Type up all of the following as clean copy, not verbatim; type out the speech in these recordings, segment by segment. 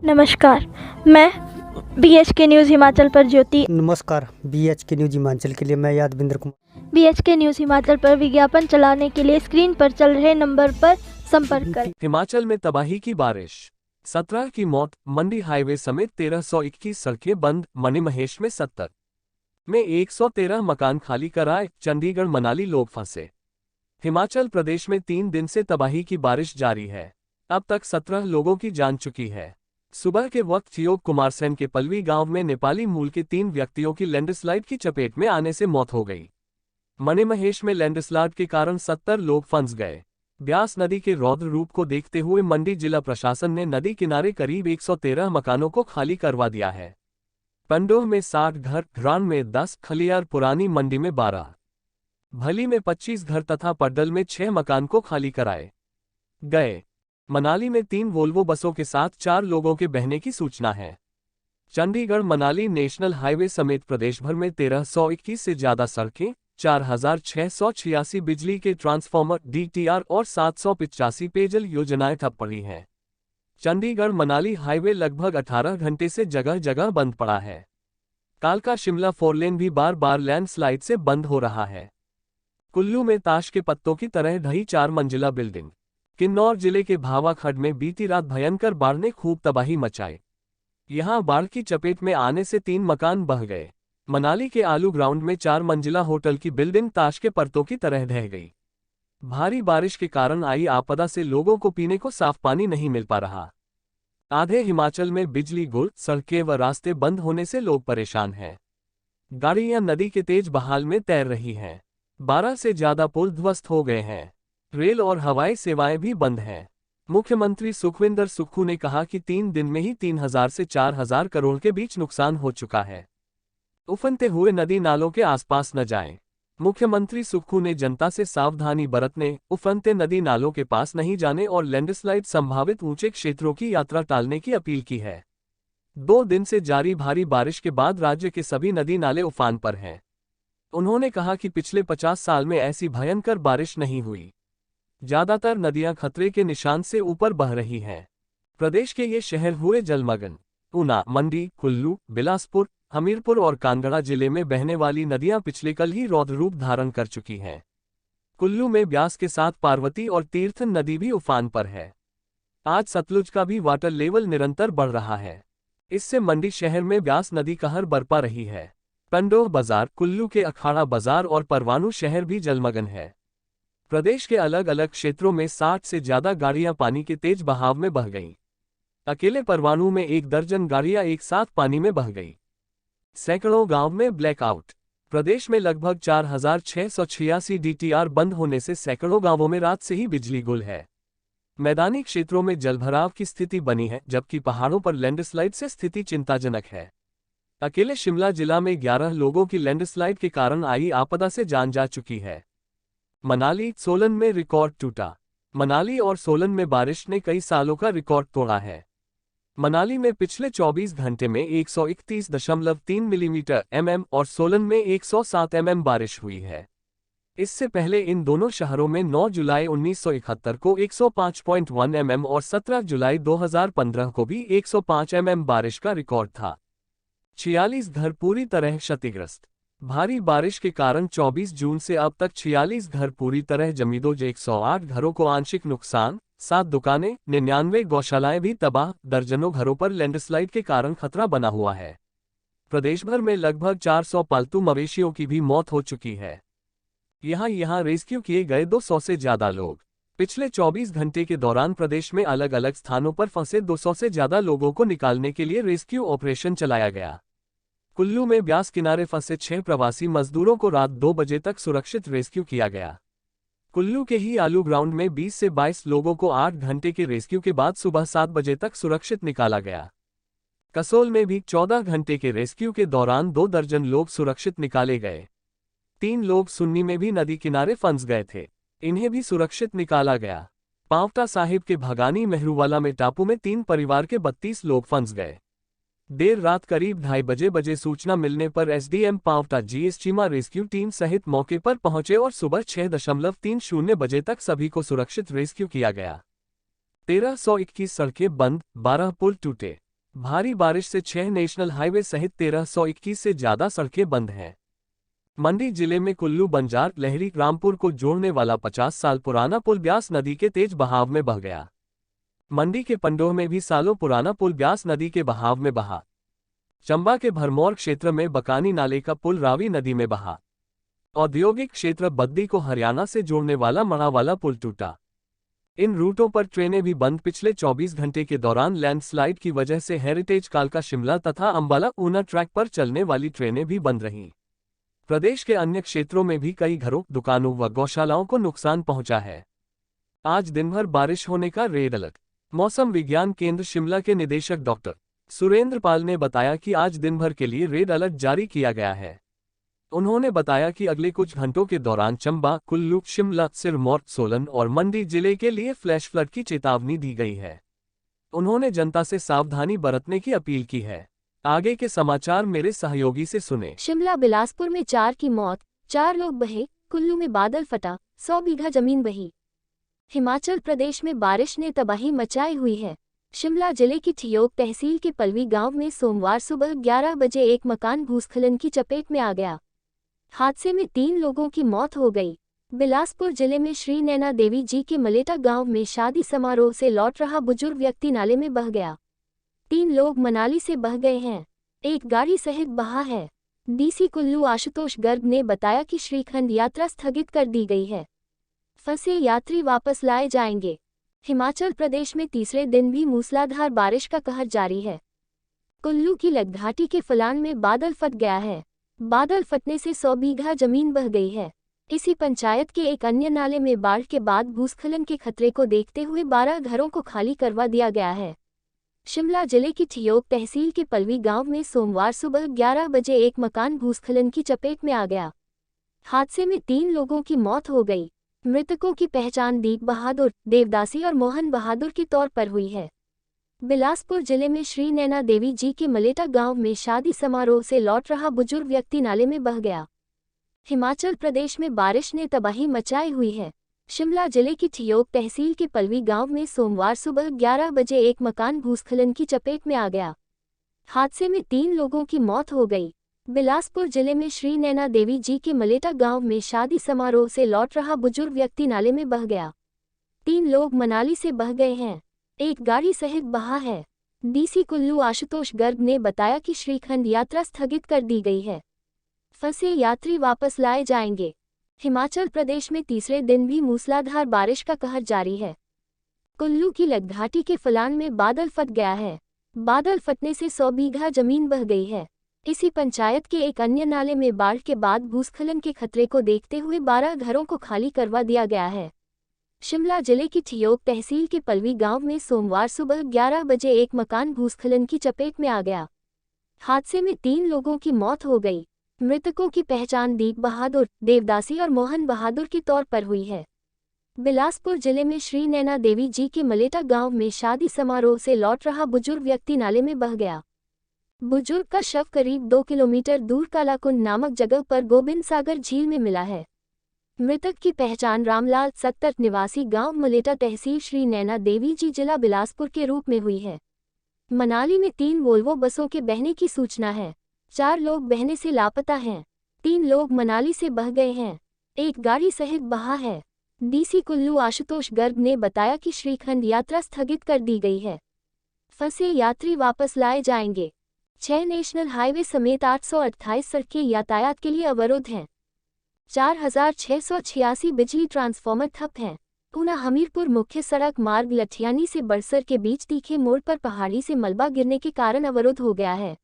नमस्कार। मैं BHK news Himachal पर ज्योति। नमस्कार। BHK न्यूज़ हिमाचल के लिए मैं यादविंद्र कुमार। BHK न्यूज़ हिमाचल पर विज्ञापन चलाने के लिए स्क्रीन पर चल रहे नंबर पर संपर्क करें। हिमाचल में तबाही की बारिश, 17 की मौत, मंडी हाईवे समेत 1321 सड़कें बंद, मणिमहेश में 70 में 113 मकान खाली कराए, चंडीगढ़ मनाली लोग फंसे। हिमाचल प्रदेश में 3 दिन से तबाही की बारिश जारी है। अब तक 17 लोगों की जान चुकी है। सुबह के वक्त थियोग कुमारसेन के पलवी गांव में नेपाली मूल के 3 व्यक्तियों की लैंडस्लाइड की चपेट में आने से मौत हो गई। मणिमहेश में लैंडस्लाइड के कारण 70 लोग फंस गए। ब्यास नदी के रौद्र रूप को देखते हुए मंडी जिला प्रशासन ने नदी किनारे करीब 113 मकानों को खाली करवा दिया है। पंडोह में 60 घर, घरान में 10, खलियार पुरानी मंडी में 12, भली में 25 घर तथा पड्डल में 6 मकान को खाली कराए गए। मनाली में 3 वोल्वो बसों के साथ 4 लोगों के बहने की सूचना है। चंडीगढ़ मनाली नेशनल हाईवे समेत प्रदेश भर में 1321 से ज्यादा सड़कें, 4686 बिजली के ट्रांसफार्मर DTR और 785 पेयजल योजनाएं ठप पड़ी हैं। चंडीगढ़ मनाली हाईवे लगभग 18 घंटे से जगह जगह बंद पड़ा है। कालका शिमला 4 लेन भी बार बार लैंडस्लाइड से बंद हो रहा है। कुल्लू में ताश के पत्तों की तरह ढही 4 मंजिला बिल्डिंग। किन्नौर जिले के भावा खड्ड में बीती रात भयंकर बाढ़ ने खूब तबाही मचाई। यहां बाढ़ की चपेट में आने से 3 मकान बह गए। मनाली के आलू ग्राउंड में 4 मंजिला होटल की बिल्डिंग ताश के पत्तों की तरह ढह गई। भारी बारिश के कारण आई आपदा से लोगों को पीने को साफ पानी नहीं मिल पा रहा। आधे हिमाचल में बिजली गुल, सड़कें व रास्ते बंद होने से लोग परेशान हैं। गाड़ियां नदी के तेज बहाव में तैर रही हैं। 12 से ज्यादा पुल ध्वस्त हो गए हैं। रेल और हवाई सेवाएं भी बंद हैं। मुख्यमंत्री सुखविंदर सुक्खू ने कहा कि 3 दिन में ही 3000 से 4000 करोड़ के बीच नुकसान हो चुका है। उफनते हुए नदी नालों के आसपास न जाएं। मुख्यमंत्री सुक्खू ने जनता से सावधानी बरतने, उफनते नदी नालों के पास नहीं जाने और लैंडस्लाइड संभावित ऊंचे क्षेत्रों की यात्रा टालने की अपील की है। 2 दिन से जारी भारी बारिश के बाद राज्य के सभी नदी नाले उफान पर हैं। उन्होंने कहा कि पिछले 50 साल में ऐसी भयंकर बारिश नहीं हुई। ज्यादातर नदियां खतरे के निशान से ऊपर बह रही हैं। प्रदेश के ये शहर हुए जलमग्न। ऊना, मंडी, कुल्लू, बिलासपुर, हमीरपुर और कांगड़ा जिले में बहने वाली नदियां पिछले कल ही रौद्र रूप धारण कर चुकी हैं। कुल्लू में ब्यास के साथ पार्वती और तीर्थन नदी भी उफान पर है। आज सतलुज का भी वाटर लेवल निरंतर बढ़ रहा है। इससे मंडी शहर में ब्यास नदी कहर बरपा रही है। पंडोह बाजार, कुल्लू के अखाड़ा बाजार और परवाणू शहर भी जलमग्न है। प्रदेश के अलग अलग क्षेत्रों में 60 से ज्यादा गाड़ियां पानी के तेज बहाव में बह गईं। अकेले परवाणू में 1 दर्जन गाड़ियां एक साथ पानी में बह गई। सैकड़ों गांव में ब्लैकआउट। प्रदेश में लगभग 4686 DTR बंद होने से सैकड़ों गांवों में रात से ही बिजली गुल है। मैदानी क्षेत्रों में जलभराव की स्थिति बनी है, जबकि पहाड़ों पर लैंडस्लाइड से स्थिति चिंताजनक है। अकेले शिमला जिला में 11 लोगों की लैंडस्लाइड के कारण आई आपदा से जान जा चुकी है। मनाली, सोलन में रिकॉर्ड टूटा। मनाली और सोलन में बारिश ने कई सालों का रिकॉर्ड तोड़ा है। मनाली में पिछले 24 घंटे में 131.3 मिलीमीटर और सोलन में 107 बारिश हुई है। इससे पहले इन दोनों शहरों में 9 जुलाई 1971 को 105.1 और 17 जुलाई 2015 को भी 105 बारिश का रिकॉर्ड था। 46 घर पूरी तरह क्षतिग्रस्त। भारी बारिश के कारण 24 जून से अब तक 46 घर पूरी तरह जमींदोज, 108 घरों को आंशिक नुकसान, 7 दुकानें, 99 गौशालाएं भी तबाह, दर्जनों घरों पर लैंडस्लाइड के कारण खतरा बना हुआ है। प्रदेश भर में लगभग 400 पालतू मवेशियों की भी मौत हो चुकी है। यहां रेस्क्यू किए गए 200 से ज्यादा लोग। पिछले 24 घंटे के दौरान प्रदेश में अलग अलग स्थानों पर फंसे 200 से ज्यादा लोगों को निकालने के लिए रेस्क्यू ऑपरेशन चलाया गया। कुल्लू में ब्यास किनारे फंसे 6 प्रवासी मजदूरों को रात 2 बजे तक सुरक्षित रेस्क्यू किया गया। कुल्लू के ही आलू ग्राउंड में 20 से 22 लोगों को 8 घंटे के रेस्क्यू के बाद सुबह 7 बजे तक सुरक्षित निकाला गया। कसोल में भी 14 घंटे के रेस्क्यू के दौरान 2 दर्जन लोग सुरक्षित निकाले गए। 3 लोग सुन्नी में भी नदी किनारे फंस गए थे, इन्हें भी सुरक्षित निकाला गया। पांवटा साहिब के भगानी मेहरूवाला में टापू में 3 परिवार के 32 लोग फंस गए। देर रात करीब 2:30 बजे सूचना मिलने पर SDM Paonta GS Cheema rescue team सहित मौके पर पहुंचे और सुबह 6:30 बजे तक सभी को सुरक्षित रेस्क्यू किया गया। 1321 सड़कें बंद, 12 पुल टूटे। भारी बारिश से 6 नेशनल हाईवे सहित 1321 से ज्यादा सड़कें बंद हैं। मंडी जिले में कुल्लू बंजार लहरी रामपुर को जोड़ने वाला 50 साल पुराना पुल ब्यास नदी के तेज बहाव में बह गया। मंडी के पंडोह में भी सालों पुराना पुल ब्यास नदी के बहाव में बहा। चंबा के भरमौर क्षेत्र में बकानी नाले का पुल रावी नदी में बहा। औद्योगिक क्षेत्र बद्दी को हरियाणा से जोड़ने वाला मड़ावाला पुल टूटा। इन रूटों पर ट्रेनें भी बंद। पिछले 24 घंटे के दौरान लैंडस्लाइड की वजह से हेरिटेज कालका शिमला तथा अंबाला ऊना ट्रैक पर चलने वाली ट्रेनें भी बंद रहीं। प्रदेश के अन्य क्षेत्रों में भी कई घरों, दुकानों व गौशालाओं को नुकसान पहुंचा है। आज दिन भर बारिश होने का रेड अलर्ट। मौसम विज्ञान केंद्र शिमला के निदेशक डॉक्टर सुरेंद्र पाल ने बताया कि आज दिन भर के लिए रेड अलर्ट जारी किया गया है। उन्होंने बताया कि अगले कुछ घंटों के दौरान चंबा, कुल्लू, शिमला, सिरमौर, सोलन और मंडी जिले के लिए फ्लैश फ्लड की चेतावनी दी गई है। उन्होंने जनता से सावधानी बरतने की अपील की है। आगे के समाचार मेरे सहयोगी से सुने। शिमला बिलासपुर में 4 की मौत, 4 लोग बहे। कुल्लू में बादल फटा, 100 बीघा जमीन बही। हिमाचल प्रदेश में बारिश ने तबाही मचाई हुई है। शिमला जिले की ठियोग तहसील के पलवी गांव में सोमवार सुबह 11 बजे एक मकान भूस्खलन की चपेट में आ गया। हादसे में 3 लोगों की मौत हो गई। बिलासपुर जिले में श्री नैना देवी जी के मलेटा गांव में शादी समारोह से लौट रहा बुजुर्ग व्यक्ति नाले में बह गया। 3 लोग मनाली से बह गए हैं, एक गाड़ी सहित बहा है। डीसी कुल्लू आशुतोष गर्ग ने बताया कि श्रीखंड यात्रा स्थगित कर दी गई है। फंसे यात्री वापस लाए जाएंगे। हिमाचल प्रदेश में तीसरे दिन भी मूसलाधार बारिश का कहर जारी है। कुल्लू की लगघाटी के फलान में बादल फट गया है। बादल फटने से 100 बीघा जमीन बह गई है। इसी पंचायत के एक अन्य नाले में बाढ़ के बाद भूस्खलन के खतरे को देखते हुए 12 घरों को खाली करवा दिया गया है। शिमला जिले की ठियोग तहसील के पलवी गांव में सोमवार सुबह 11 बजे एक मकान भूस्खलन की चपेट में आ गया। हादसे में 3 लोगों की मौत हो गई। मृतकों की पहचान दीप बहादुर, देवदासी और मोहन बहादुर के तौर पर हुई है। बिलासपुर जिले में श्री नैना देवी जी के मलेटा गांव में शादी समारोह से लौट रहा बुजुर्ग व्यक्ति नाले में बह गया। हिमाचल प्रदेश में बारिश ने तबाही मचाई हुई है। शिमला जिले की ठियोग तहसील के पलवी गांव में सोमवार सुबह 11 बजे एक मकान भूस्खलन की चपेट में आ गया। हादसे में 3 लोगों की मौत हो गई। बिलासपुर जिले में श्री नैना देवी जी के मलेटा गांव में शादी समारोह से लौट रहा बुजुर्ग व्यक्ति नाले में बह गया। 3 लोग मनाली से बह गए हैं, एक गाड़ी सहित बहा है। डीसी कुल्लू आशुतोष गर्ग ने बताया कि श्रीखंड यात्रा स्थगित कर दी गई है। फंसे यात्री वापस लाए जाएंगे। हिमाचल प्रदेश में तीसरे दिन भी मूसलाधार बारिश का कहर जारी है। कुल्लू की लगघाटी के फलान में बादल फट गया है। बादल फटने से 100 बीघा जमीन बह गई है। इसी पंचायत के एक अन्य नाले में बाढ़ के बाद भूस्खलन के खतरे को देखते हुए 12 घरों को खाली करवा दिया गया है। शिमला जिले की ठियोग तहसील के पलवी गांव में सोमवार सुबह 11 बजे एक मकान भूस्खलन की चपेट में आ गया। हादसे में 3 लोगों की मौत हो गई। मृतकों की पहचान दीप बहादुर, देवदासी और मोहन बहादुर के तौर पर हुई है। बिलासपुर जिले में श्री नैना देवी जी के मलेटा गांव में शादी समारोह से लौट रहा बुजुर्ग व्यक्ति नाले में बह गया। बुजुर्ग का शव करीब 2 किलोमीटर दूर कालाकुंड नामक जगह पर गोबिंद सागर झील में मिला है। मृतक की पहचान रामलाल 70 निवासी गांव मलेटा तहसील श्री नैना देवी जी जिला बिलासपुर के रूप में हुई है। मनाली में 3 वोल्वो बसों के बहने की सूचना है। 4 लोग बहने से लापता हैं। 3 लोग मनाली से बह गए हैं, एक गाड़ी सहित बहा है। डीसी कुल्लू आशुतोष गर्ग ने बताया कि श्रीखंड यात्रा स्थगित कर दी गई है। फंसे यात्री वापस लाए जाएंगे। 6 नेशनल हाईवे समेत 828 सड़कें यातायात के लिए अवरुद्ध हैं। 4686 बिजली ट्रांसफार्मर ठप हैं। ऊना हमीरपुर मुख्य सड़क मार्ग लठियानी से बड़सर के बीच तीखे मोड़ पर पहाड़ी से मलबा गिरने के कारण अवरुद्ध हो गया है।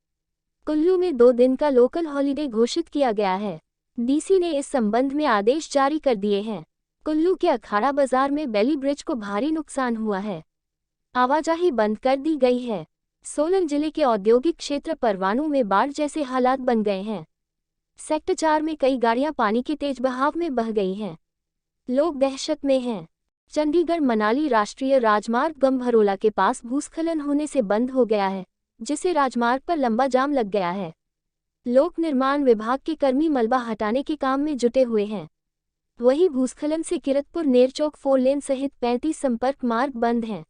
कुल्लू में 2 दिन का लोकल हॉलिडे घोषित किया गया है। डीसी ने इस संबंध में आदेश जारी कर दिए हैं। कुल्लू के अखाड़ा बाजार में बेली ब्रिज को भारी नुकसान हुआ है। आवाजाही बंद कर दी गई है। सोलन जिले के औद्योगिक क्षेत्र परवाणू में बाढ़ जैसे हालात बन गए हैं। सेक्टर 4 में कई गाड़ियां पानी के तेज बहाव में बह गई हैं। लोग दहशत में हैं। चंडीगढ़ मनाली राष्ट्रीय राजमार्ग गम्भरोला के पास भूस्खलन होने से बंद हो गया है, जिससे राजमार्ग पर लंबा जाम लग गया है। लोक निर्माण विभाग के कर्मी मलबा हटाने के काम में जुटे हुए हैं। वहीं भूस्खलन से किरतपुर नेरचौक 4 लेन सहित 35 संपर्क मार्ग बंद हैं।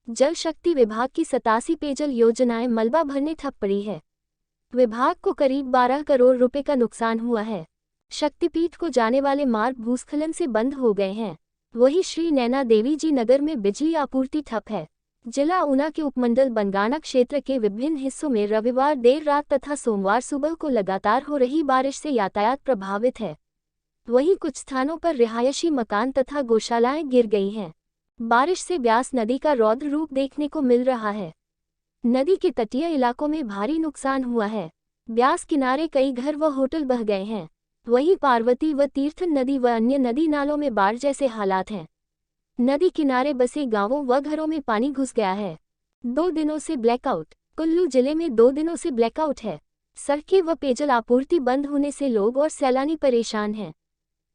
जल शक्ति विभाग की 87 पेयजल योजनाएं मलबा भरने ठप पड़ी है। विभाग को करीब 12 करोड़ रुपए का नुकसान हुआ है। शक्तिपीठ को जाने वाले मार्ग भूस्खलन से बंद हो गए हैं। वहीं श्री नैना देवी जी नगर में बिजली आपूर्ति ठप है। जिला ऊना के उपमंडल बनगाना क्षेत्र के विभिन्न हिस्सों में रविवार देर रात तथा सोमवार सुबह को लगातार हो रही बारिश से यातायात प्रभावित है। वहीं कुछ स्थानों पर रिहायशी मकान तथा गौशालाएं गिर गई हैं। बारिश से ब्यास नदी का रौद्र रूप देखने को मिल रहा है। नदी के तटीय इलाकों में भारी नुकसान हुआ है। ब्यास किनारे कई घर व होटल बह गए हैं। वहीं पार्वती व तीर्थ नदी व अन्य नदी नालों में बाढ़ जैसे हालात हैं। नदी किनारे बसे गांवों व घरों में पानी घुस गया है। 2 दिनों से ब्लैकआउट। कुल्लू जिले में 2 दिनों से ब्लैकआउट है। सड़कें व पेयजल आपूर्ति बंद होने से लोग और सैलानी परेशान हैं।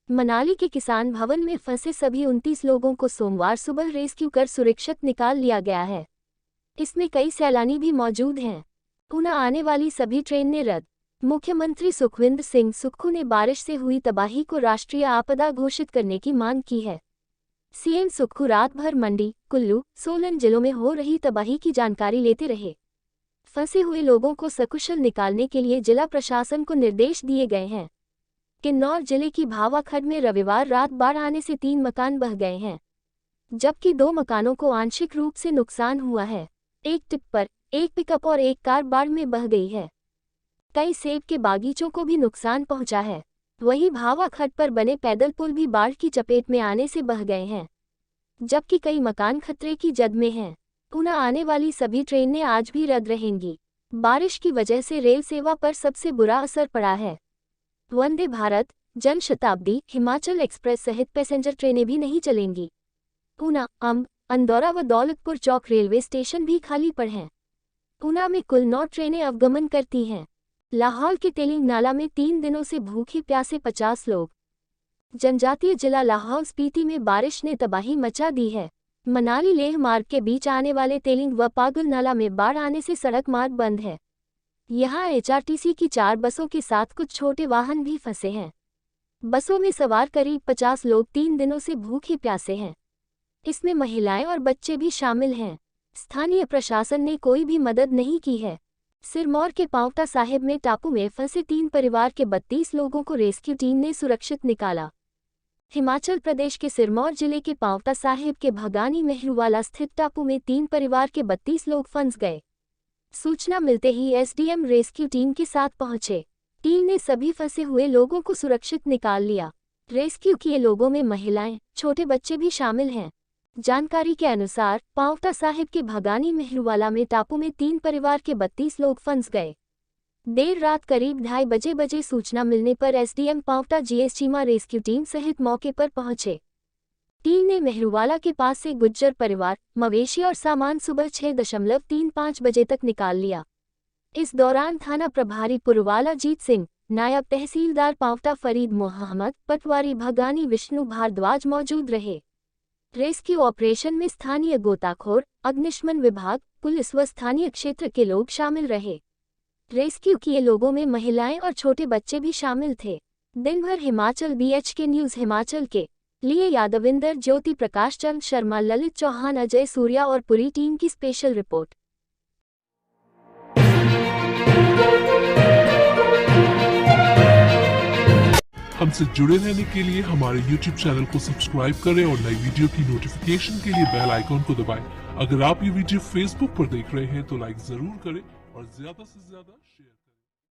मनाली के किसान भवन में फंसे सभी 29 लोगों को सोमवार सुबह रेस्क्यू कर सुरक्षित निकाल लिया गया है। इसमें कई सैलानी भी मौजूद हैं। ऊना आने वाली सभी ट्रेनें रद्द। मुख्यमंत्री सुखविंदर सिंह सुक्खू ने बारिश से हुई तबाही को राष्ट्रीय आपदा घोषित करने की मांग की है। सीएम सुक्खू रात भर मंडी, कुल्लू, सोलन जिलों में हो रही तबाही की जानकारी लेते रहे। फंसे हुए लोगों को सकुशल निकालने के लिए जिला प्रशासन को निर्देश दिए गए हैं। किन्नौर जिले की भावा खड्ड में रविवार रात बाढ़ आने से 3 मकान बह गए हैं, जबकि 2 मकानों को आंशिक रूप से नुकसान हुआ है। एक टिप्पर, एक पिकअप और एक कार बाढ़ में बह गई है। कई सेब के बागीचों को भी नुकसान पहुंचा है। वहीं भावा खड्ड पर बने पैदल पुल भी बाढ़ की चपेट में आने से बह गए हैं, जबकि कई मकान खतरे की जद में हैं। ऊना आने वाली सभी ट्रेनें आज भी रद्द रहेंगी। बारिश की वजह से रेल सेवा पर सबसे बुरा असर पड़ा है। वंदे भारत, जनशताब्दी, हिमाचल एक्सप्रेस सहित पैसेंजर ट्रेनें भी नहीं चलेंगी। ऊना, अंब, अंदौरा व दौलतपुर चौक रेलवे स्टेशन भी खाली पड़े हैं। ऊना में कुल 9 ट्रेनें अवगमन करती हैं। लाहौल के तेलिंग नाला में 3 दिनों से भूखे प्यासे 50 लोग। जनजातीय जिला लाहौल स्पीति में बारिश ने तबाही मचा दी है। मनाली लेह मार्ग के बीच आने वाले तेलिंग व पागल नाला में बाढ़ आने से सड़क मार्ग बंद है। यहां एचआरटीसी की 4 बसों के साथ कुछ छोटे वाहन भी फंसे हैं। बसों में सवार करीब 50 लोग 3 दिनों से भूखे प्यासे हैं। इसमें महिलाएं और बच्चे भी शामिल हैं। स्थानीय प्रशासन ने कोई भी मदद नहीं की है। सिरमौर के पांवटा साहिब में टापू में फंसे 3 परिवार के 32 लोगों को रेस्क्यू टीम ने सुरक्षित निकाला। हिमाचल प्रदेश के सिरमौर जिले के पांवटा साहिब के भगानी मेहरुवाला स्थित टापू में 3 परिवार के 32 लोग फंस गए। सूचना मिलते ही एसडीएम रेस्क्यू टीम के साथ पहुंचे। टीम ने सभी फंसे हुए लोगों को सुरक्षित निकाल लिया। रेस्क्यू किए लोगों में महिलाएं, छोटे बच्चे भी शामिल हैं। जानकारी के अनुसार पांवटा साहिब के भगानी मेहरुवाला में टापू में 3 परिवार के 32 लोग फंस गए। देर रात करीब 2:30 बजे सूचना मिलने पर SDM Paonta GS Cheema rescue team सहित मौके पर पहुंचे। टीम ने मेहरुवाला के पास से गुज्जर परिवार, मवेशी और सामान सुबह 6:35 बजे तक निकाल लिया। इस दौरान थाना प्रभारी पुरवाला जीत सिंह, नायब तहसीलदार पांवटा फरीद मोहम्मद, पटवारी भगानी विष्णु भारद्वाज मौजूद रहे। रेस्क्यू ऑपरेशन में स्थानीय गोताखोर, अग्निशमन विभाग, पुलिस व स्थानीय क्षेत्र के लोग शामिल रहे। रेस्क्यू किए लोगों में महिलाएं और छोटे बच्चे भी शामिल थे। दिन भर हिमाचल BHK न्यूज़ हिमाचल के लिए यादविंदर, ज्योति प्रकाश, चंद शर्मा, ललित चौहान, अजय सूर्या और पूरी टीम की स्पेशल रिपोर्ट। हमसे जुड़े रहने के लिए हमारे YouTube चैनल को सब्सक्राइब करें और नई वीडियो की नोटिफिकेशन के लिए बेल आइकॉन को दबाएं। अगर आप ये वीडियो Facebook पर देख रहे हैं तो लाइक जरूर करें और ज्यादा से ज्यादा शेयर करें।